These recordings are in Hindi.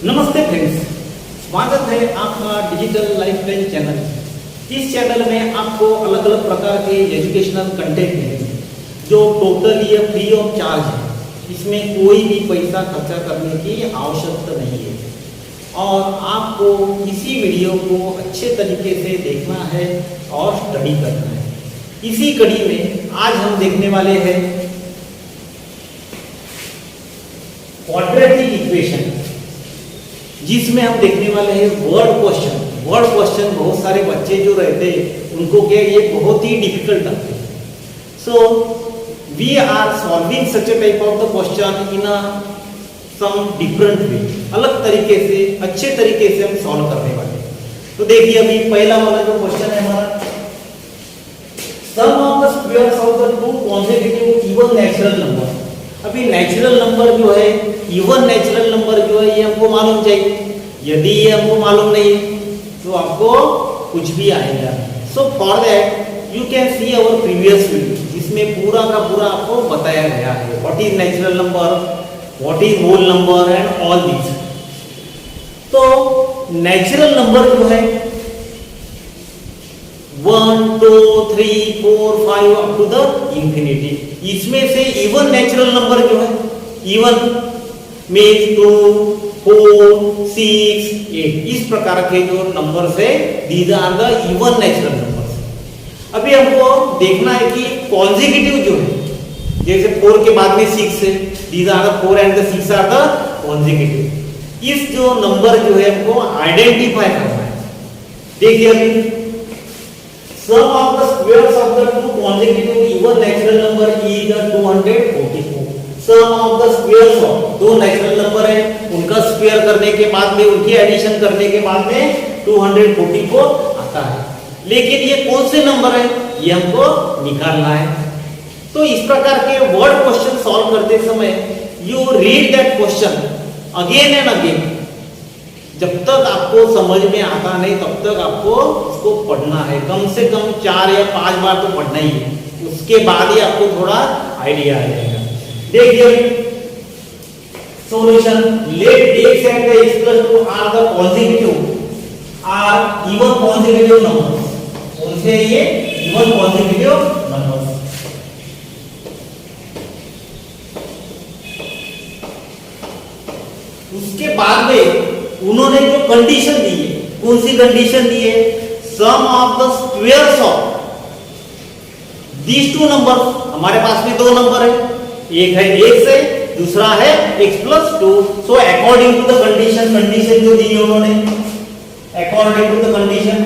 नमस्ते फ्रेंड्स, स्वागत है आपका डिजिटल लाइफलाइन चैनल। इस चैनल में आपको अलग अलग प्रकार के एजुकेशनल कंटेंट मिलेंगे जो टोटली फ्री ऑफ चार्ज है। इसमें कोई भी पैसा खर्चा करने की आवश्यकता नहीं है और आपको इसी वीडियो को अच्छे तरीके से देखना है और स्टडी करना है। इसी कड़ी में आज हम देखने वाले हैं क्वाड्रेटिक इक्वेशन, जिसमें हम देखने वाले हैं वर्ड क्वेश्चन। वर्ड क्वेश्चन बहुत सारे बच्चे जो रहते हैं उनको क्या ये बहुत ही डिफिकल्ट लगते हैं। So we are solving such a type of the question in a some different way, अलग तरीके से अच्छे तरीके से हम सॉल्व करने वाले हैं। तो देखिए अभी पहला वाला जो क्वेश्चन है हमारा, sum of the squares of the two consecutive even natural number. अभी नेचुरल नंबर जो है, इवन नेचुरल नंबर जो है, ये हमको मालूम चाहिए। यदि ये हमको मालूम नहीं तो आपको कुछ भी आएगा। So for that you can see our previous video, जिसमें पूरा का पूरा आपको बताया गया है what is natural number, what is whole number and all this. तो नेचुरल नंबर जो है 1, 2, 3, 4, 5 अप टू द इंफिनिटी। इसमें से इवन नेचुरल नंबर जो है, इवन मीन्स 2, 4, 6, 8, इस प्रकार के जो नंबर्स है these are the even natural numbers. अभी हमको देखना है कि कॉन्सेक्यूटिव जो है, जैसे 4 के बाद में 6 है, these are the 4 and the 6 are the consecutive. इस जो नंबर जो है हमको आइडेंटिफाई करना है। देखिए अभी sum of the squares of the two consecutive even natural number is 244. sum of the squares of दो नेचुरल नंबर है, उनका स्क्वायर करने के बाद में, उनकी एडिशन करने के बाद में 244 आता है। लेकिन ये कौन से नंबर है ये हमको निकालना है। तो इस प्रकार के वर्ड क्वेश्चन सॉल्व करते समय you read that question again and again. जब तक आपको समझ में आता नहीं तब तक आपको उसको पढ़ना है। कम से कम 4 या 5 बार तो पढ़ना ही है, उसके बाद ही आपको थोड़ा आइडिया आ जाएगा। देखिए solution, let x and x plus 2 are the consecutive are even consecutive numbers. कौन से ये इवन कॉन्सेक्यूटिव नंबर्स। उसके बाद में उन्होंने जो कंडीशन दी है, कौन सी कंडीशन दी है, sum of the squares of these two number. हमारे पास में दो नंबर है, एक है x है, दूसरा है x plus 2। So according to the condition, condition जो दी है उन्होंने, according to the condition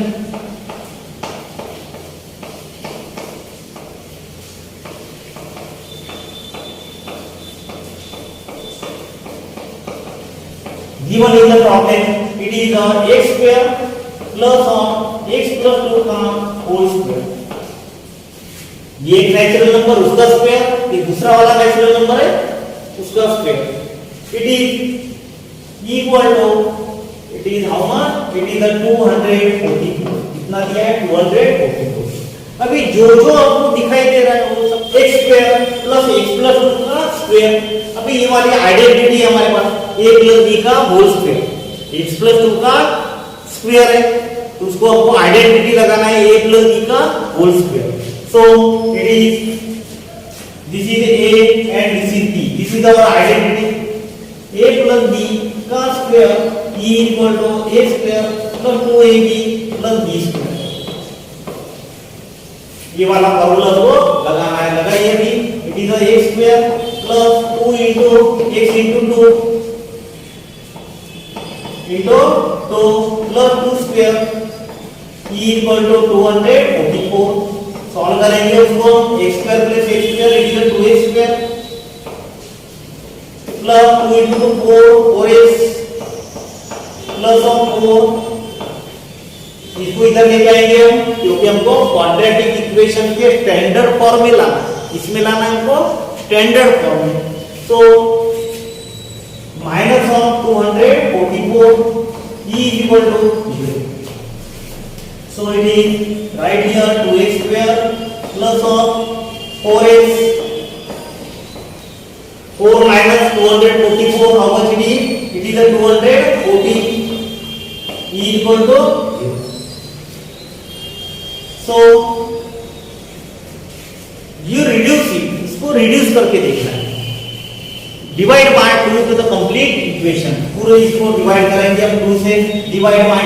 given in the problem, it is x square plus x plus 2 का होल स्क्वायर। ये एक नेचुरल नंबर, उसका स्क्वायर, ये दूसरा वाला नेचुरल नंबर है, उसका square. It is equal to, it is how much, it is 244। कितना दिया है, 244। अभी जो जो आपको दिखाई दे रहा है वो सब x square plus x plus 2 का स्क्वायर। अभी ये वाली आइडेंटिटी है हमारे पास, a प्लस b का होल स्क्वायर, x प्लस 2 का स्क्वायर है, तो उसको हमको आइडेंटिटी लगाना है a प्लस b का whole square. So it is, this is a and this is b, this is our identity. a plus b का square equal to a square plus 2ab plus b square. ये वाला फॉर्मूला को लगाना है, लगाइए अभी। It is a square plus 2 into x into 2 into 2 plus 2 square equal to 244। Solve करेंगे उसको, x square plus x square equal to 2x square plus 2 into 4 4x plus 4। इसको इधर लेके आएंगे हम, क्योंकि हमको क्वाड्रेटिक इक्वेशन के स्टैंडर्ड फॉर्म में लाना, इसमें लाना है हमको स्टैंडर्ड फॉर्म में। तो minus of 244 is equal to 0. So it is right here 2x square plus of 4x, 4 minus 244, how much it is? It is a 244 equal to 0. So you reduce it, इसको रिड्यूस करके देखना है. Divide by 2 to the complete equation. पूरे इसको डिवाइड करेंगे हम 2 से. डिवाइड बाय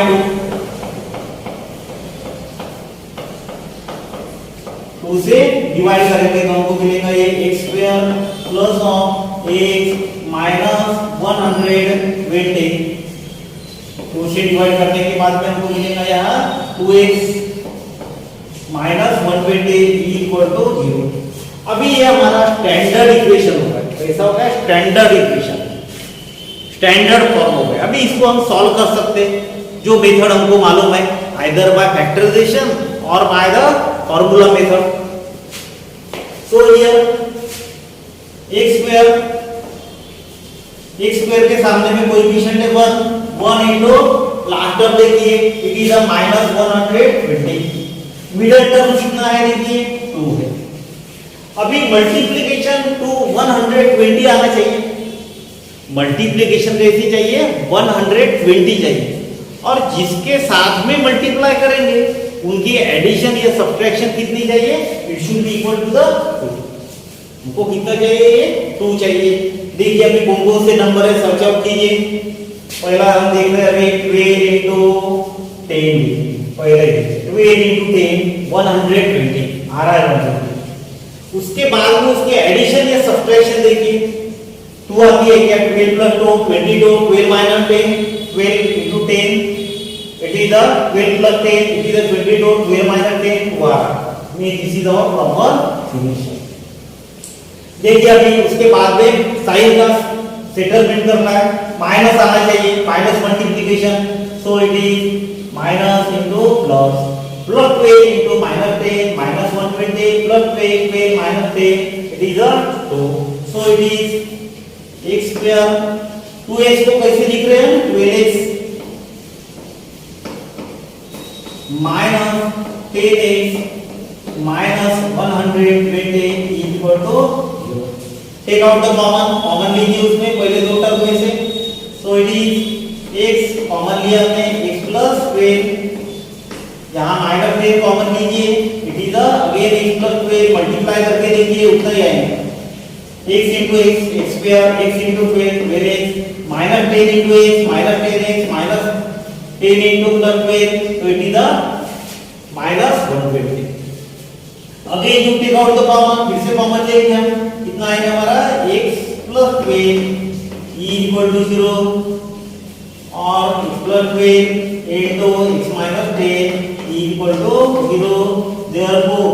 2 से डिवाइड करेंगे तो हमको मिलेगा ये x square plus of x minus 120. 2 से डिवाइड करने के बाद में हमको मिलेगा यहाँ 2x माइनस 120 इक्वल टू 0. अभी ये हमारा स्टैंडर्ड इक्वेशन होगा. कैसा होगा? स्टैंडर्ड इक्वेशन, स्टैंडर्ड फॉर्म होगा. अभी इसको हम सॉल्व कर सकते हैं. जो मेथड हमको मालूम है, आइदर बाय फैक्टराइजेशन और by the formula method. So here x square के सामने में कोएफिशिएंट है 1 इनटू लास्ट टर्म देखिए it is a minus 120. Middle term कितना है देखिए 2 है. अभी मल्टीप्लिकेशन टू 120 आना चाहिए. मल्टीप्लिकेशन कैसी चाहिए? 120 चाहिए. और जिसके साथ में मल्टीप्लाई करेंगे उनकी एडिशन या सब्ट्रैक्शन कितनी चाहिए? It should be equal to the 2. हमको कितना चाहिए? 2 चाहिए. देखिए अभी कौन से नंबर है सर्च आउट कीजिए. पहला हम देख रहे हैं अभी 12 into 10. पहले 12 into 10 120 आ रहा है. उसके बाद में उसके एडिशन या सब्ट्रैक्शन देखिए. 2 आती है क्या? 12 plus 2 22, 12 minus 10 12 into 10 it is the 12 plus 10 it is the 22, 12 minus 10 12. means this is our proper solution. देखिए अभी उसके बाद में साइन का सेटलमेंट करना है. माइनस आना चाहिए, minus multiplication. So it is minus into plus. plus 12 into minus 10 minus 120 plus 12 minus 10 it is a 2. so it is x square 2x को कैसे लिख रहे हैं? 12x minus 10x minus 120 equal to 0. Take out the common लीजिए उसमें पहले दो टर्म में से. so it is x common लिया हमने x plus 12. यहाँ माइनस 10 कॉमन लीजिए. It is again x plus 12 multiply करके देखिए उतना ही आएगा. x into x x square x into 12 where x minus 10 into x minus 10x minus 10 into plus 12 so it is the minus 120. Again you take out the common. फिर से कॉमन लेंगे हम. कितना आएगा हमारा? x plus 12 equal to 0 और x plus 12 into x minus 10 equal to 0. therefore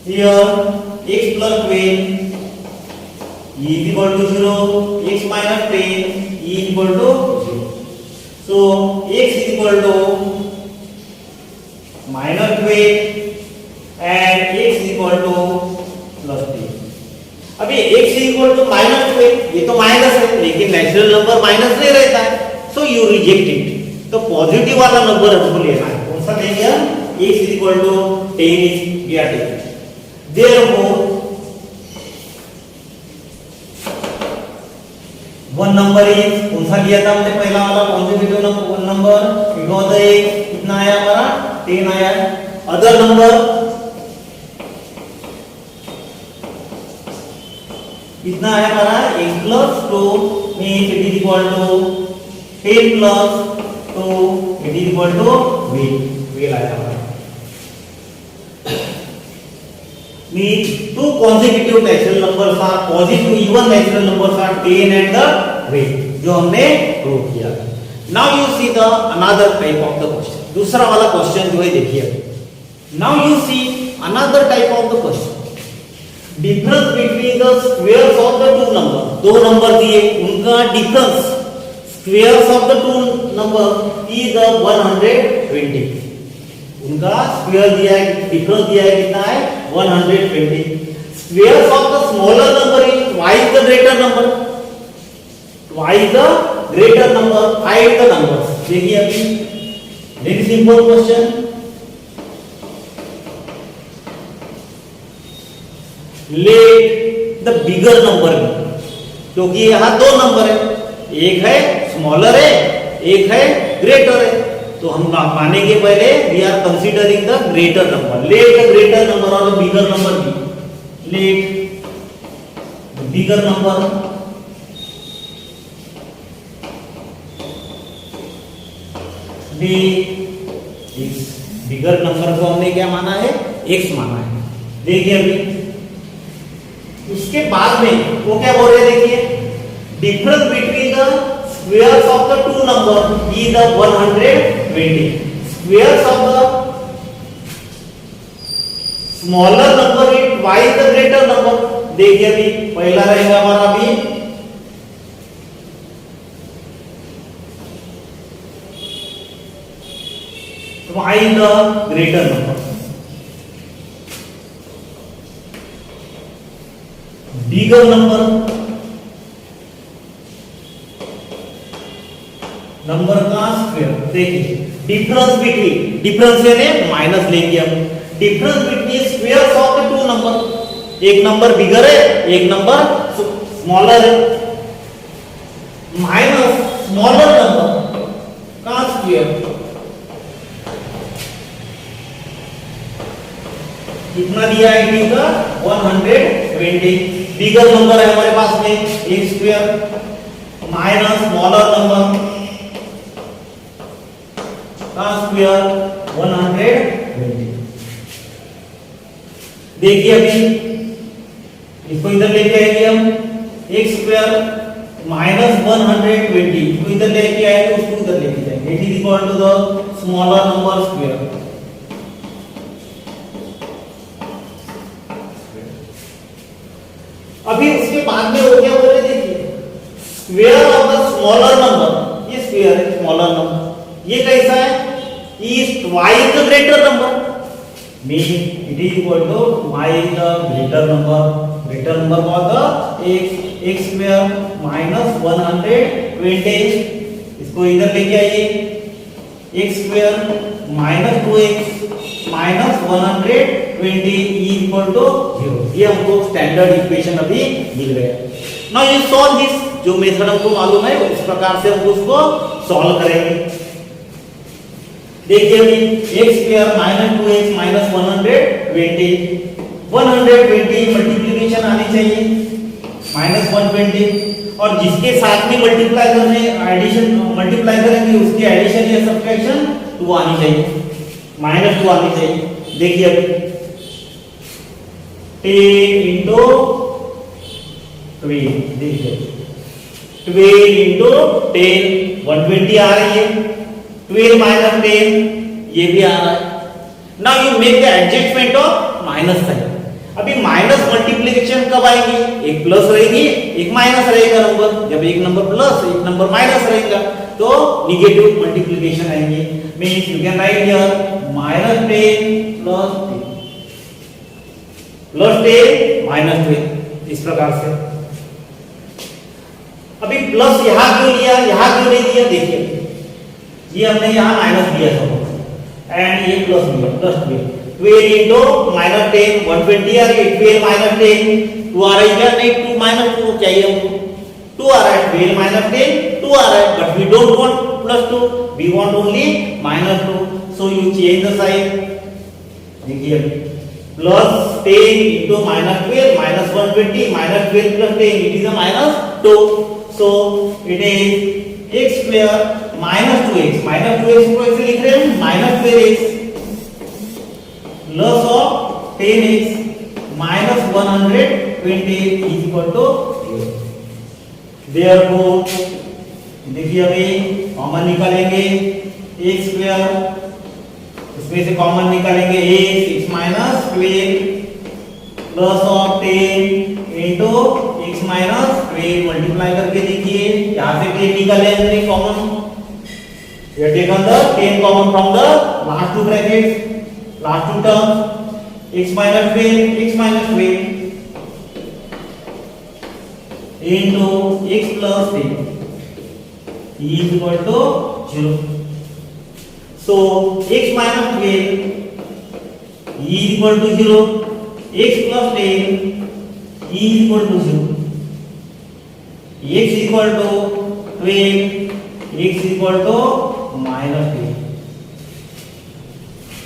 here x plus 12 is equal to 0, x minus 10 is equal to 0. so x is equal to minus 12 and x is equal to plus 10. अभी x is equal to minus 12 ये तो माइनस है लेकिन नेचुरल नंबर माइनस नहीं रहता है. so you reject it. तो पॉजिटिव वाला नंबर हमको लेना है. कौन सा लेंगे हम? x is equal to 10 is we are taking. therefore one number is कौन सा लिया था हमने? पहला वाला positive number. One number it was कितना आया हमारा? 10 आया. अदर नंबर कितना है हमारा? x plus 2 means it is equal to 10 plus 2 it is equal to v आया हमारा. means two consecutive natural numbers are positive even natural numbers are 10 and the v जो हमने प्रूव किया. now you see the another type of the question. दूसरा वाला क्वेश्चन जो है देखिए. now you see another type of the question. difference between the squares of the two numbers. दो नंबर दिए उनका difference squares of the two number is the 120. उनका स्क्वायर दिया है, डिफरेंस दिया है कितना है? 120. squares of the smaller number is twice the greater number. twice the greater number. Find the numbers. देखिए अभी very simple question. let the bigger number be. क्योंकि यहाँ दो नंबर है, एक है स्मॉलर है एक है ग्रेटर है, तो हम मानेंगे पहले we are considering the greater number. Let the greater number और the bigger number be, let the bigger number be x. Bigger number को हमने क्या माना है, एक्स माना है। देखिए अभी उसके बाद में वो क्या बोल रहे हैं, देखिए difference between the squares of the to number is the 120। Squares of the smaller number is twice the greater number. देखिए अभी पहला रहेगा हमारा अभी twice the greater number. Bigger number का स्क्वायर। देखिए डिफरेंस बिटवीन, डिफरेंस यानी माइनस लेंगे हम, difference between squares of the to number. एक नंबर बिगर है, एक नंबर स्मॉलर है, माइनस स्मॉलर नंबर का स्क्वायर। कितना दिया है, इट इज 120। बिगर नंबर है हमारे पास में एक स्क्वायर माइनस स्मॉलर नंबर का स्क्वायर 120। देखिए अभी इसको इधर लेके आएंगे हम, एक स्क्वायर माइनस 120 इसको इधर लेके आएंगे, उसको इधर लेके जाएंगे। It is equal to the smaller number square. अभी उसके बाद में वो क्या बोल रहे, देखिए square of the smaller number, ये स्क्वायर है स्मॉलर नंबर, ये कैसा है, is twice the greater number, mean it is equal to twice the greater number. Greater number for the x square minus 120, इसको इधर लेके आइए, x square minus 2x minus 120 equal to 0। ये हमको स्टैंडर्ड इक्वेशन अभी मिल गया। नाउ यू सॉल्व दिस, जो मेथड हमको मालूम है उस प्रकार से हम उसको सॉल्व करेंगे। देखिए अभी x square minus 2x minus 120 multiplication आनी चाहिए माइनस 120, और जिसके साथ में मल्टीप्लाई करने एडिशन मल्टीप्लाई करेंगे उसकी एडिशन या सब्ट्रैक्शन 2 आनी चाहिए, माइनस 2 आनी चाहिए। देखिए अभी 10 इंटू 12, देखिए 12 इंटू 10 120 आ रही है, 12 माइनस 10 ये भी आ रहा है। Now you make the adjustment of minus sign. अभी माइनस मल्टीप्लिकेशन कब आएगी, एक प्लस रहेगी एक माइनस रहेगा नंबर। जब एक नंबर प्लस एक नंबर माइनस रहेगा तो निगेटिव मल्टीप्लिकेशन आएंगे। Means you can write here minus 10 plus 10 minus 10, इस प्रकार से। अभी प्लस यहां क्यों लिया, यहां क्यों नहीं दिया, देखिए ये हमने यहां माइनस दिया था एंड ये प्लस दिया, प्लस दिया 12 इंटू माइनस 10 120 आ रही है, 12 माइनस 10 2 आ रही है, नहीं 2 माइनस 2 चाहिए हमको, 2 आ रहा है, 12 माइनस 10 2 आ रहा है, but we don't want plus 2, we want only minus 2, so you change the sign. देखिए plus 10 into minus 12 minus 120 minus 12 plus 10 it is a minus 2, so it is x square minus 2x, minus 2x को ऐसे लिख रहे हैं minus 12x plus of 10x minus 120 is equal to 0। Therefore देखिए अभी कॉमन निकालेंगे x स्क्वायर, इसमें से कॉमन निकालेंगे x minus 12 plus of 10 into x minus 12 multiply करके देखिए यहां से 10 निकाले हमने common, we have taken the 10 common from the last two brackets, last two terms x minus 12 into x plus 10 is equal to 0. So x minus 12 is equal to 0, x plus 10 is equal to 0, x equal to 12 x equal to minus 10.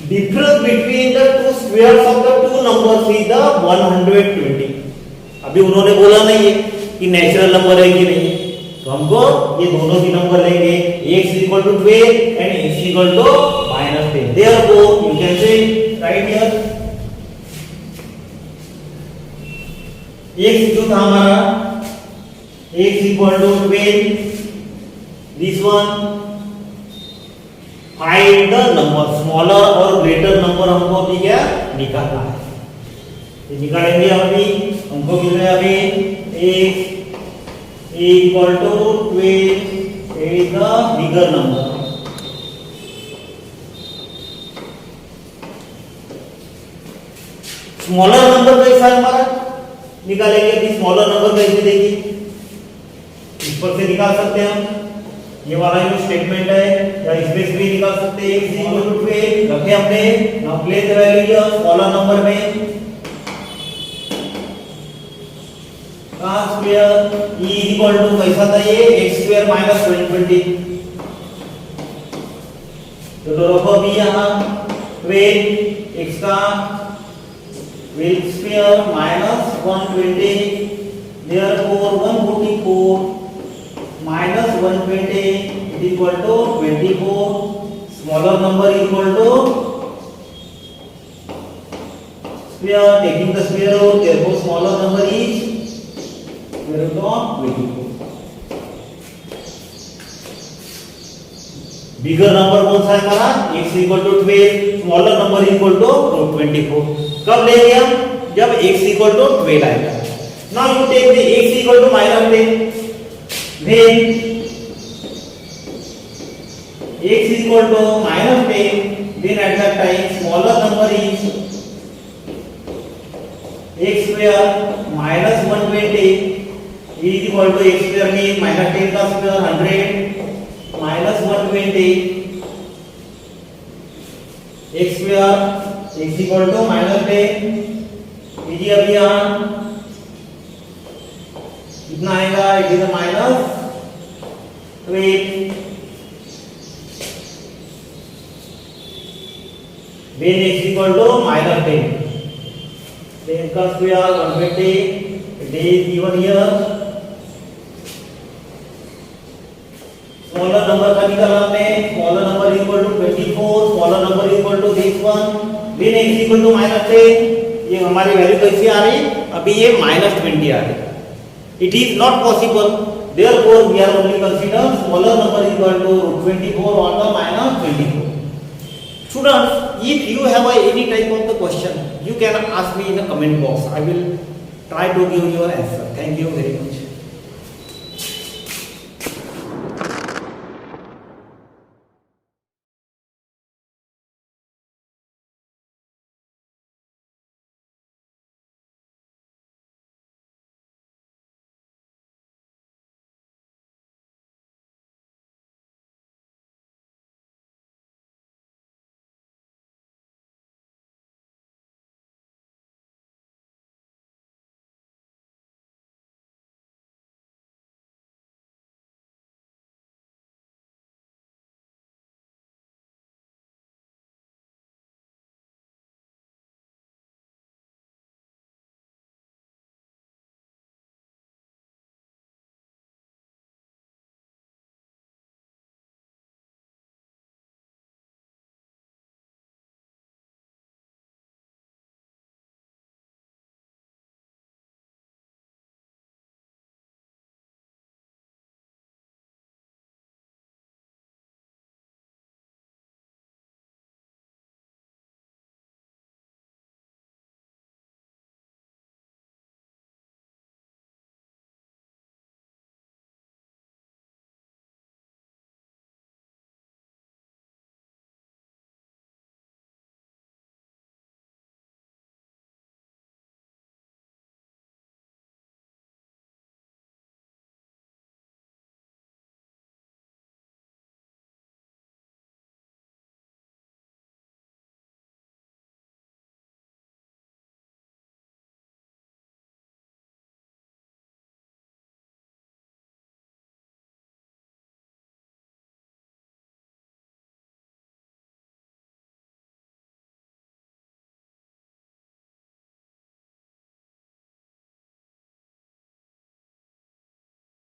Difference between the two squares of the two numbers is the 120. अभी उन्होंने बोला नहीं है कि नेचुरल नंबर है कि नहीं, तो हमको ये दोनों भी नंबर लेंगे, x equal to 12 and x equal to minus 10. Therefore you can say right here x जो था हमारा x equal to 12, this one find the number smaller और ग्रेटर नंबर हमको ठीक है निकालना है, ये निकालेंगे अभी, हमको मिल रहा है अभी x equal to 12 is the bigger number. Smaller number कैसा है हमारा निकालेंगे अभी, स्मॉलर नंबर कैसे देखिए, इस पर से निकाल सकते हैं हम, ये वाला जो स्टेटमेंट है या इसमें से भी निकाल सकते हैं, x equal to 12 रखे हमने, now place the value smaller number में, का स्क्वायर e इक्वल टू कैसा था ये x स्क्वायर माइनस 120, तो रखो भी यहाँ 12 x का 12 square minus 120, therefore 144 minus 120 it is equal to 24, smaller number equal to square, taking the square root, therefore smaller number is square root of 24. Bigger number कौन सा है हमारा x equal to 12, smaller number equal to 24. कब लेंगे हम, जब x equal to 12 आएगा. Now you take the x equal to minus 10, then x equal to minus 10, then at that time smaller number is x square minus 120 is equal to x square means minus 10 का square 100 minus 120 x square x equal to minus 10 कीजिए अभी यहाँ कितना आएगा, it is minus 12, then x equal to minus 10, then का square 120, it is given here, smaller number का निकाला हमने, smaller number equal to 24, smaller number equal to this one, then x equal to minus 10, ये हमारी वैल्यू कैसी आ रही, अभी ये minus 20 आ रही. It is not possible, therefore we are only consider smaller number equal to 24 or the minus 24. Students, if you have any type of the question, you can ask me in the comment box. I will try to give you an answer. Thank you very much.